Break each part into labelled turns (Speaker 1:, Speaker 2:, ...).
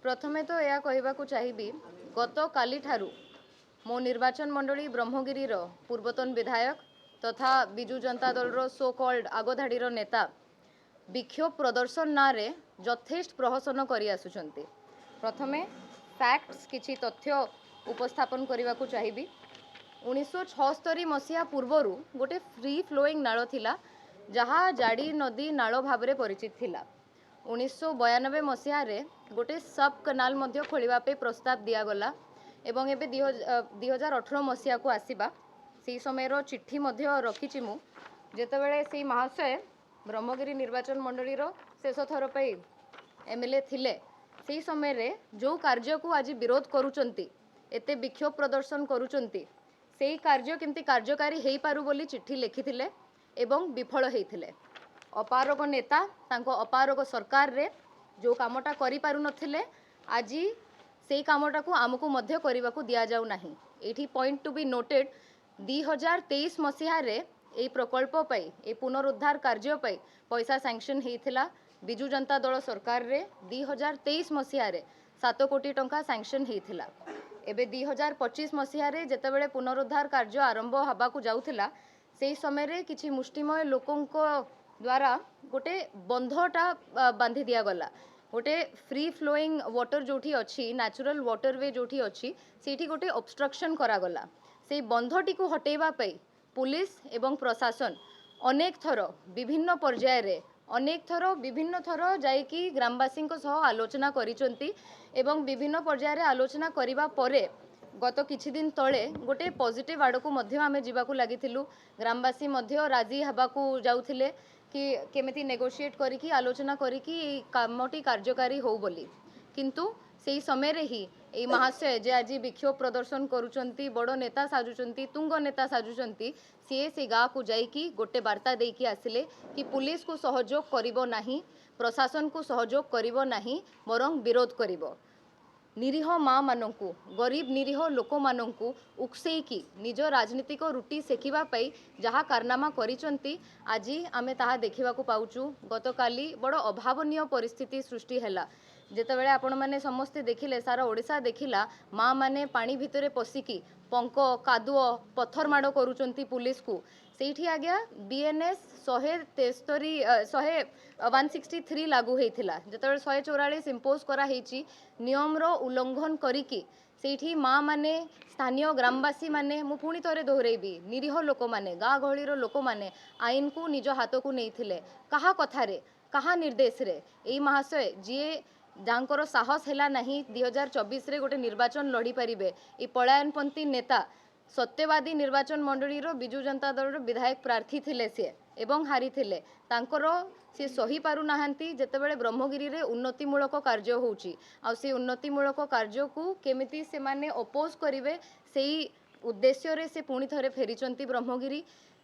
Speaker 1: प्रथमे तो यह कहवाकू चाहिए गत काली ठारू मो निर्वाचन मंडली ब्रह्मगिरीर पूर्वतन विधायक तथा विजु जनता दल सो कॉल्ड आगधाड़ीर नेता विक्षोभ प्रदर्शन नारे यथेष्ट प्रहसन करि आसुचंती। प्रथमे फैक्ट्स किछि तथ्य उपस्थापन करने को चाहिए। 1976 मसीहा पूर्वरु गोटे फ्री फ्लोइंग नाଳ थिला जहाँ जाड़ी नदी नाଳ भाव में परिचित थिला। 1992 मसीह गोटे सब कनाल मध्य खोलिबा पे प्रस्ताव दिगला एवं एबे 2018 मसीहा को आसीबा से समय चिट्ठी मध्य रखिछि मु जेतेबेले से महाशय ब्रह्मगिरी निर्वाचन मंडली शेष थर पे एमएलए थिले से समय रे जो कार्य को आज विरोध करूचंती एते विक्षोभ प्रदर्शन करूचंती सेही कार्य केमती कार्यकारी हेई पारु बोली चिट्ठी लिखिथिले एवं विफल हेइथिले। अपारग नेता तांको अपारग सरकार रे जो कामटा करि पारु नथिले आज सेही कामटा को आमको मध्य करबाकू दिया जाउ नाही। एठी पॉइंट टू बी नोटेड 2023 मसीहा रे ए प्रकल्प पई ए पुनरुद्धार कार्य पई पैसा सैंक्शन हेइथिला विजु जनता दल सरकार रे 2023 मसीहा रे 7 कोटी टंका सैंक्शन हेइथिला। एबे 2025 मसीहा रे जेतेबेले पुनरुद्धार कार्य आरंभ हबाकू जाउथिला सेही समय रे किछि मुष्टिमय लोकंको द्वारा गोटे बंधटा बांधी दिया गला। गोटे फ्री फ्लोइंग वाटर जोठी अच्छी नेचुरल वाटरवे जोठी अच्छी सेठी गोटे ऑब्स्ट्रक्शन करागला। से बंधटी को हटेबा पई पुलिस एवं प्रशासन अनेक थर विभिन्न पर्याय रे अनेक थर विभिन्न थर जाइकी ग्रामवासी सह आलोचना करिसंती एवं विभिन्न पर्याय रे आलोचना करिबा परे गत किछि दिन तले गोटे पॉजिटिव आड़ को मध्य आमे जीवाकू लागिथिलु। ग्रामवासी मध्य राजी हबाकू जाउथिले कि केमिति नेगोशिएट करिकी आलोचना करिकी कामटी कार्यकारी हो बोली किंतु सेही समय रे ही ए महाशय जे आज विक्षोभ प्रदर्शन करूचंती बड़ नेता साजुचंती तुंग नेता साजुचंती सीए से गाँ को जाइकी गोटे वार्ता देकी आसिले कि पुलिस को सहयोग करिबो नाही प्रशासन को सहयोग करिबो नाही बरं विरोध करिबो। निरीह माँ मानू गरीब निरीह लोक मानू उकसेकी निज राजनीतिक रुटी सेकिबा पई जहाँ कारनामा करिचंती आज आमे ताहा देखिबा को पाउचु। गतकाली बड़ अभावनीय परिस्थिति सृष्टि हैला जेतेबेले आपण माने समस्ते देखिले सारा ओडिशा देखिला माँ माने पानी भितरे पसिकी पंक कादुओ पत्थर माड़ करूचंती पुलिस को सेठी आज्ञा बीएनएस 163 लागू होइथिला जेतेबेले 144 इम्पोज करा हेची नियम रो उल्लंघन करिकी सेठी माँ माने स्थानीय ग्रामवासी माने मु पुणी थरे दोहरेबी निरीह लोक माने गाँ गहलीर लोक माने आईन को निज हाथ को नैथिले कहा कथारे कहा निर्देश रे एई महाशय जीए जांकर साहस हैला नहीं 2024 रे गोटे निर्वाचन लड़ी पारिबे ए पलायनपंथी नेता सत्यवादी निर्वाचन मंडलीर विजु जनता दल विधायक प्रार्थी थिले से एवं हारी थिले तांकर से सही पारु नाहंती जेतेबेले ब्रह्मगिरी रे उन्नतिमूलक कार्य होउची आ से उन्नतिमूलक कार्य को केमिति से माने अपोज करिवे सेही उद्देश्य रे से पुणी थरे फेरिचंती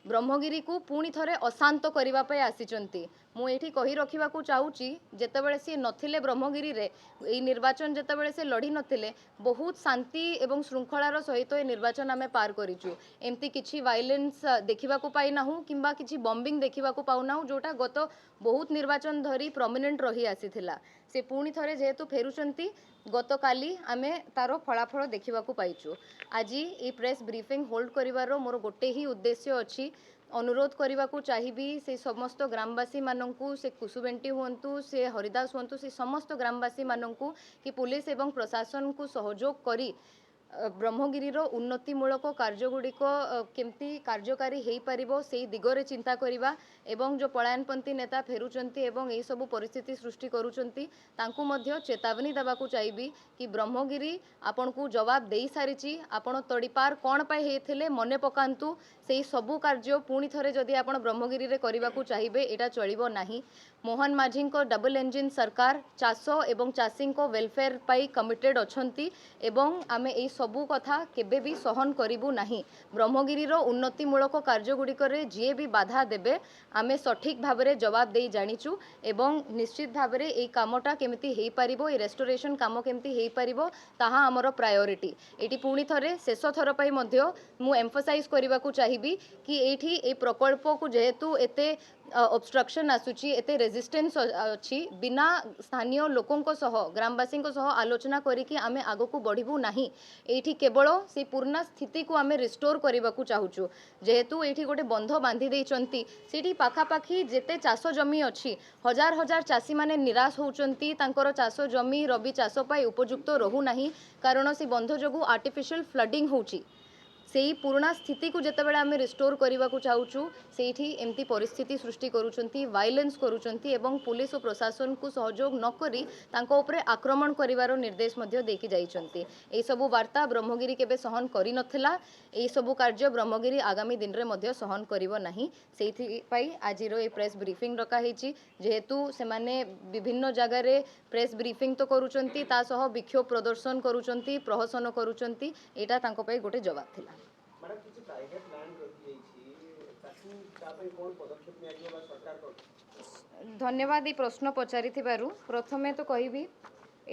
Speaker 1: ब्रह्मगिरी को पुणी थरे अशांत करिबा पे आसीचंती। मु एठी कहि रखिबा को चाहूची जेतेबेले से नथिले ब्रह्मगिरी रे ए निर्वाचन जेतेबेले से लड़ी नथिले बहुत शांति एवं श्रृंखलार सहित ए निर्वाचन आमे पार करिचु। एमती किछि वायलेंस देखिबा को पाई नाहु किंबा किछि बॉम्बिंग देखिबा को पाउ नाहु जोटा गत बहुत निर्वाचन धरी प्रोमिनेंट रही आसीथिला से पुणी थरे जेहेतु फेरुचंती गत काली आमे तारो फलाफल देखिबा को पाइचु। आज ए प्रेस ब्रीफिंग होल्ड करिवारो मोर गोटे ही उद्देश्य अछि अनुरोध करने को चाहिए से समस्त ग्रामवासी मानू से कुसुबेंटी हुंतु से हरिदास हुंतु से समस्त ग्रामवासी मानू कि पुलिस एवं प्रशासन को सहयोग करी ब्रह्मगिरीर उन्नतिमूलक कार्यगुड़िक केमती कार्यकारी हो पारिबो सेही दिगरे चिंता करिबा एवं जो पलायनपंथी नेता फेरुचंती एवं एही सबु परिस्थिति सृष्टि करूचंती तांकु मध्य चेतावनी देबाकू चाहिए कि ब्रह्मगिरी आपन को जवाब दे सारिची आपण तड़ीपार कौन पाई हेथिले मने पकांतु सेही सबु कार्य पुणी थरे जदि आपण ब्रह्मगिरी रे करिबाकू चाहिए एटा चलिबो नाही। मोहन माझी को डबल इंजिन सरकार चाष एवं चाषी को वेलफेयर पाई कमिटेड अछंती एवं आमे एही सबु कथा केबे भी सहन करिबु नाही। ब्रह्मगिरीर उन्नतिमूलक कार्यगुड़िक जी भी बाधा देबे आमे सठिक भाबरे जवाब दे जानिचु एवं निश्चित भाबरे एई कामटा केमिति हेई पारिबो ए रेस्टोरेशन काम केमिति हेई पारिबो ताहा हमर प्रायोरिटी। एटी पुणी थरे शेष थर पाई मध्य मु एम्फसाइज करबाकू चाहिबी कि एठी ए प्रकल्प को जेहेतु एते ऑब्स्ट्रक्शन आसुची एते रेजिस्टेंस अछि बिना स्थानीय लोकों सह ग्रामवासी सह आलोचना करिकी आमे आगो बढ़िबू नाही एठी केवल से पूर्ण स्थिति को आमे रिस्टोर करबा को चाहूचु जेहेतु एठी गोटे बंध बांधी देइचंती सेठी पाखापाखी जेते चाष जमी अछि हजार हजार चाषी माने निराश होउचंती तांकर चाष जमी रबी चाष पाई उपयुक्त रहू नाही कारण से बंध जोगु आर्टिफिशियल फ्लडिंग होउची सेही पुराना स्थिति को जेतेबेले आमे रिस्टोर करबा को चाहूचु सेठी एमती परिस्थिति सृष्टि करूचंती वायलेंस करूचंती एवं पुलिस और प्रशासन को सहयोग न करी तांको उपरे आक्रमण करिवारो निर्देश मध्ये देकी जाइचंती एई सबु वार्ता ब्रह्मगिरी केबे सहन करि नथिला एई सबु कार्य ब्रह्मगिरी आगामी दिन रे मध्ये सहन करिवो नाही सेठी पई आजिरो ए प्रेस ब्रीफिंग रखा हेची जेहेतु से माने विभिन्न जगह रे प्रेस ब्रीफिंग तो करूचंती ता सह विक्षोभ प्रदर्शन करूचंती प्रहसन करूचंती एटा तांको पई गोटे जवाब थिला
Speaker 2: मैडम किसी प्राइवेट लैंड रखी ताकू तापई कोन पदक्षेप निया बा सरकार को
Speaker 1: धन्यवाद ये प्रश्न पचारि प्रथमे तो कहबी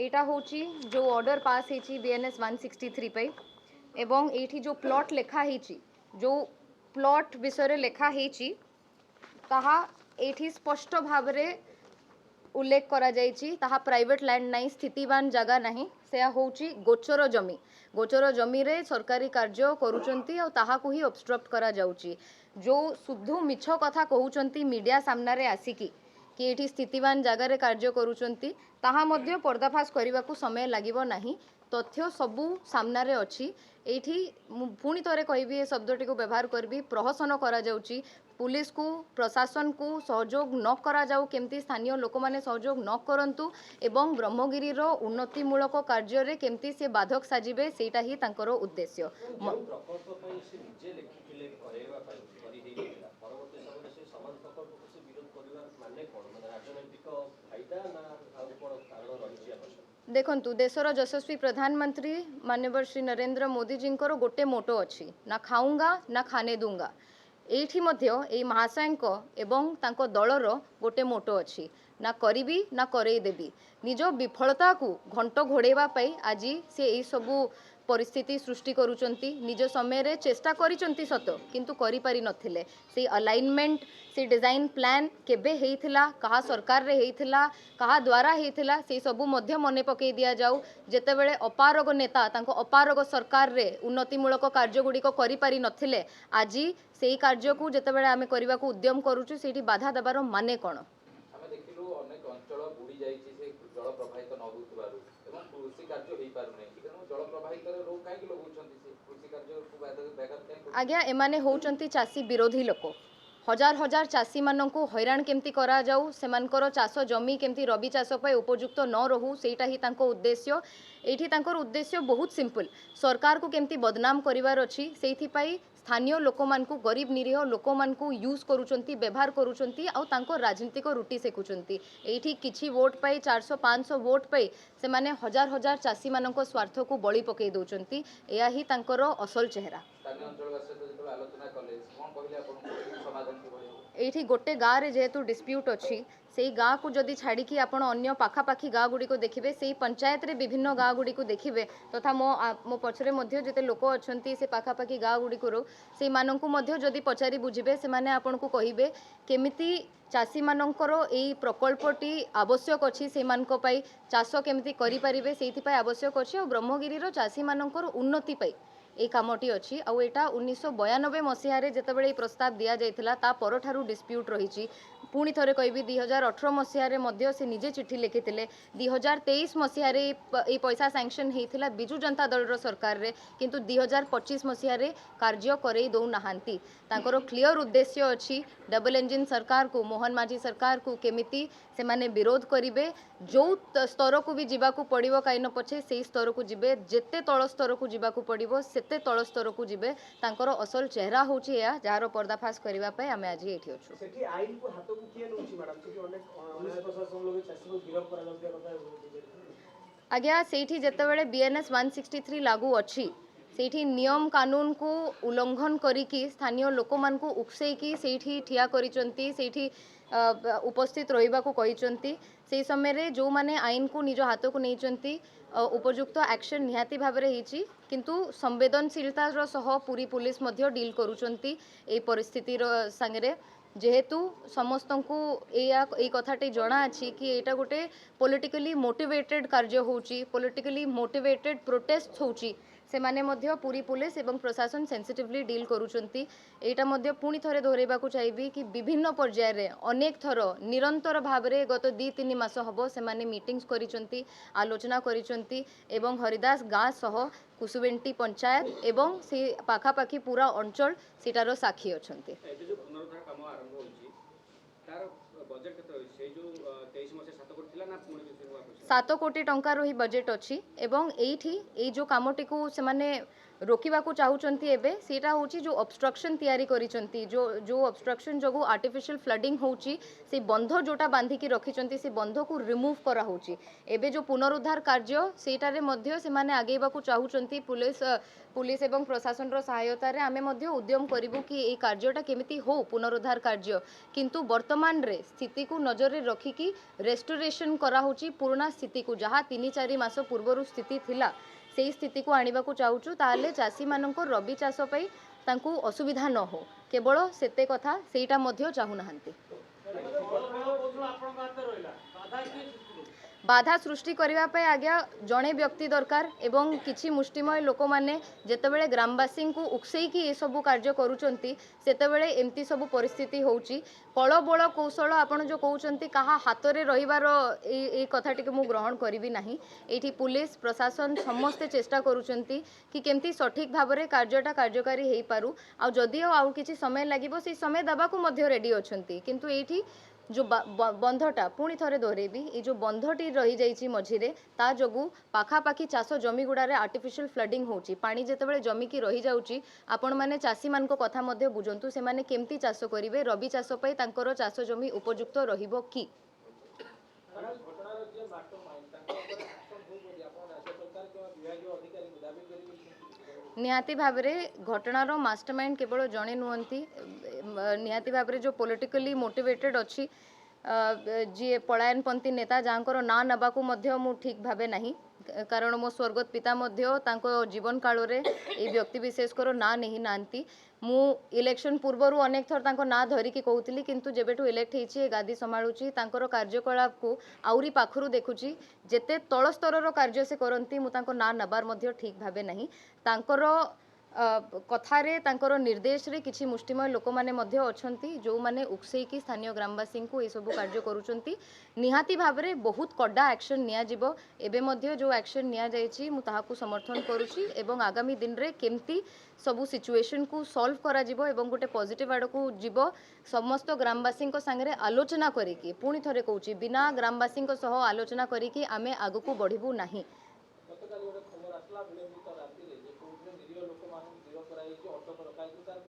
Speaker 1: एटा होची जो ऑर्डर पास हेची बीएनएस 163 पे एवं एठी जो प्लॉट लेखा हेची जो प्लॉट विषय लेखा हेची ताहा एठी स्पष्ट भावरे उल्लेख करा जाइछि ताहा प्राइवेट लैंड नहीं स्थितिवान जगह नहीं से होची गोचर जमी रे सरकारी कार्य करूचंती और ताहा को ही ऑब्स्ट्रक्ट करा जाउची जो शुद्ध मिछ कथा कहउचंती मीडिया सामना रे आसिकी कि एठी स्थितिवान जगह रे कार्य करूचंती ताहा मध्य पर्दाफाश करबा को समय लागिवो नाही तथ्य सबू सामना रे अछि एठी पुणी थरे कहबी ए शब्दटी को व्यवहार करबी प्रहसन करा जाउची पुलिस को प्रशासन को सहयोग न करा जाऊ केमती स्थानीय लोक माने सहयोग न करंतु एवं ब्रह्मगिरी रो उन्नतिमूलक कार्य रे केमती से बाधक साजिबे सेटा ही तांकर उद्देश्य देखंतु देशर यशस्वी प्रधानमंत्री माननीय श्री नरेंद्र मोदी जी गोटे मोटो अच्छी ना खाऊंगा ना खाने दूंगा एठी मध्य एई महाशयंको एवं तांको दलर गोटे मोटो अच्छी ना करीबी ना करई देबी निज विफलता को घंट घोड़ेवा पाई आज से एई सबु परिस्थिति सृष्टि करूचंती निज समय रे चेष्टा करिचंती सत किंतु करि पारि नथिले से अलाइनमेंट से डिजाइन प्लान केबे हेइथिला कहा सरकार रे हेइथिला कहा द्वारा हेइथिला से सबु मध्य मने पकई दिया जाऊ जेतेबेले अपारग नेता तांको अपारग सरकार रे उन्नतिमूलक कार्य गुडी को करि पारि नथिले आजी सेही कार्य को जेतेबेले आमे करिबा को उद्यम करूछु सेठी बाधा देबार माने कोन
Speaker 3: आमे देखिलु अनेक अंचल बुडी जाईछि से जल प्रवाहित न होउतबारु एवं कृषि कार्य हेइ पारु नै कारण जल प्रवाहित रे रोक काहे लगौछंती से कृषि कार्य को बैकअप काहे
Speaker 1: आज्ञा एमाने होउचंती चासी विरोधी लोक हजार हजार चाषी मानू हैरान केमती करा जाऊ सेमानकर चाष जमी केमती रबी चाष पे उपयुक्त न रहू सेटा ही तांको उद्देश्य एठी तांकर उद्देश्य बहुत सिंपल सरकार को केमती बदनाम करिवार अछि सेथि पई स्थानीय लोक मानकू गरीब निरीह लोक मानकू यूज करूचंती व्यवहार करूचंती आ तांको राजनीतिक रुटी सेकुचंती एठी किछि वोट पाई 400 500 वोट पाई से माने हजार हजार चाषी मानक स्वार्थ को बळी पकई दउचंती एया ही तांकर असल चेहरा
Speaker 3: स्थानीय अंचलवासी तो जेतो आलोचना कले कोन कहिले आपन समाधान के
Speaker 1: एठी गोटे गाँ रे जेहेतु डिस्प्यूट अच्छी से गाँ को जदि छाड़ी कि आपण अन्य पाखापाखी गाँ गुड़ी को देखिबे से पंचायत रे विभिन्न गाँ गुड़ी को देखिबे तथा मो पछरे मध्य जेते लोक अछंती से पाखापाखी गाँ गुड़ी को से माननकु मध्य जदि पचारि बुझिबे से माने आपण को कहिबे केमिति चाषी मानकर एई प्रकल्पटी आवश्यक अछि से मानक पई चाष केमिति करि परिबे सेथि पई आवश्यक अछि और ब्रह्मगिरी रो चाषी मानकर उन्नति पई ए कामटी अच्छी आउ एटा 1992 मसीह जितेबाला प्रस्ताव दि जाइथिला ता परठारु डिस्प्यूट रही पुणी थरे कहबी 2018 मसीह से निजे चिट्ठी लिखिथिले 2023 मसीह पैसा सैंक्शन होता बिजु जनता दल सरकार रे किंतु 2025 मसीह कार्य करई दौ नाहांती तांकर क्लियर उद्देश्य अच्छी डबल इंजिन सरकार को मोहन माझी सरकार को केमिति से माने विरोध करिवे जो स्तर को भी जीवाकू पड़िबो काइन पछे से स्तर को जिबे जेते तळ स्तर को जीवाकू पड़िबो सेते तळ स्तर को जिबे तांकर असल चेहरा होची या जार पर्दाफाश करिवा पय आमे आज एठी अछु
Speaker 2: सेठी आइन को हाथ को किए नउची मैडम सेठी अनेक पुलिस प्रशासन लोग चासी को गिरफ्त करा जाउतिया कथा
Speaker 1: आज्ञा सेठी जेतेबेले बीएनएस 163 लागू अच्छी सेठी नियम कानून को उल्लंघन करिकी स्थानीय लोक मान को उकसेकी सेठी ठिया करिचंती सेठी उपस्थित रहिबा को कहिचंती से समय रे जो माने आईन को निज हाथ को नैचंती उपयुक्त एक्शन निहाती भाबरे हिची किंतु संवेदनशीलता सह पूरी पुलिस मध्य डील करूचंती ए परिस्थिति रो संगे जेहेतु समस्त को ये कथाटी जना अच्छी कि यहाँ गोटे पॉलिटिकली मोटिवेटेड कार्य होची, पॉलिटिकली मोटिवेटेड प्रोटेस्ट होची, से माने मध्य पूरी पुलिस एवं प्रशासन सेंसिटिवली डील करूचंती। एटा मध्य पुणी थरे दोहरेबा को चाहिए कि विभिन्न पर्याय रे अनेक थर निरंतर भाव में गत 2-3 मास हम से माने मीटिंग्स करिसंती, आलोचना करिसंती एवं हरिदास गाँ सह कुसुबेंटी पंचायत एवं से पाखापाखी पूरा अंचल सेटार साक्षी अछंती।
Speaker 2: ଏବେ ଯୋଉ ପୁନରୁଦ୍ଧାର କାମ ଆରମ୍ଭ ହୋଇଛି ତାର ବଜେଟ୍ କେତେ ରହିଛି? ସେଇ ଯୋଉ 23 ମସିହା 7 କୋଟି ଥିଲା ନା ପୁଣି କିଛି ନୂଆ ପଇସା?
Speaker 1: 7 कोटी टंकार ही बजेट अच्छी एवं एठी ए जो कामटी को से माने रोकिबा को चाहुचंती एबे सेटा होची जो ऑब्स्ट्रक्शन तैयारी करिसंती, जो ऑब्स्ट्रक्शन जगो आर्टिफिशियल फ्लडिंग होची से बंध जोटा बांधी की रखिचंती से बंध को रिमूव करा होची। एबे जो पुनरुद्धार कार्य सेटारे मध्य से माने आगेबा को चाहुचंती पुलिस एवं प्रशासन रो सहायता रे आमे मध्य उद्यम करिवु कि ए कार्यटा केमिति हो पुनरुद्धार कार्य, किंतु वर्तमान रे स्थिति को नजर रे रखी कि रेस्टोरेशन करा होची पुराना स्थिति को जहाँ 3-4 मास पूर्व स्थिति थिला से स्थिति को आनिबा को चाहूचु ताले चासी माननको रबी चाष पई तांकु असुविधा न हो, केवल सेते कथा सेटा मध्य चाहू नाहंती। बाधा सृष्टि करने पे आज्ञा जड़े व्यक्ति दरकार एवं किछि मुष्टिमय लोक मैंने जितेबाला ग्रामवासी को उकसईकी ये सब कार्य करुचंती सेतेबेले एमती सब परिस्थिति होउची। कल बल कौशल आपण जो कहउचंती कहा हाथ रे रहिबार ए कथाटी को मु ग्रहण करिवि नाही। एठी पुलिस प्रशासन समस्ते चेष्टा करुचंती कि केमती सठिक भाव में कार्यटा कार्यकारी हेई पारु आ जदिओ आउ किछि समय लागिबो से समय दबा को मध्य रेडी अछंती, किंतु एठी जो बंधटा पुणी थरे दोहरेबी ये जो बंधटी रही जाइए मझिरे ता जोगु पाखापाखी चाष जमी गुड़ारे आर्टिफिशियल फ्लडिंग होची, पानी जेतेबेले जमी की रही जाउची आपण माने चासी मान को कथा मध्य बुझंतु से माने केमती चाष करिवे, रबी चाष पई तांकर चाष जमी उपयुक्त रहिबो कि निहाती भाव में घटनार मास्टरमाइंड केवल जड़े नुहंती, निहाती भाव जो पॉलिटिकली मोटिवेटेड अच्छी जी पलायनपंथी नेता जहाँकर ना नबाकू मध्य मु ठीक भावे नहीं, कारण मो स्वर्गत पिता मध्य तांको जीवन काल रे ए व्यक्ति विशेषकर ना नहीं नांती। मु इलेक्शन पूर्वर अनेक थर तांको ना धरिकी कहूली, किंतु जेबेठू इलेक्ट होईची गादी संभाळुची तांकर कार्यकलाप को आउरी पाखरु देखुची, जेते तळ स्तरर कार्य से करंती मु तांको ना नबार मध्य ठीक भावे नहीं। तांकर कथारे तांकर निर्देश रे किछि मुष्टिमय लोक माने मध्य अछंती जो माने उकसेकी स्थानीय ग्रामवासी को ए सब कार्य करूचंती। निहाती भाव में बहुत कड़ा एक्शन निया जिवो, एबे मध्य जो एक्शन निया जायछि मु ताहाकू समर्थन करूची एवं आगामी दिन रे केमती सबु सिचुएशन को सॉल्व करा जिवो एवं गोटे पॉजिटिव आड़ को जिवो समस्त ग्रामवासी संगे आलोचना करिकी, पुणी थरे कहूची बिना ग्रामवासी सह आलोचना करिकी आमे आगकू बढ़िबू नाही।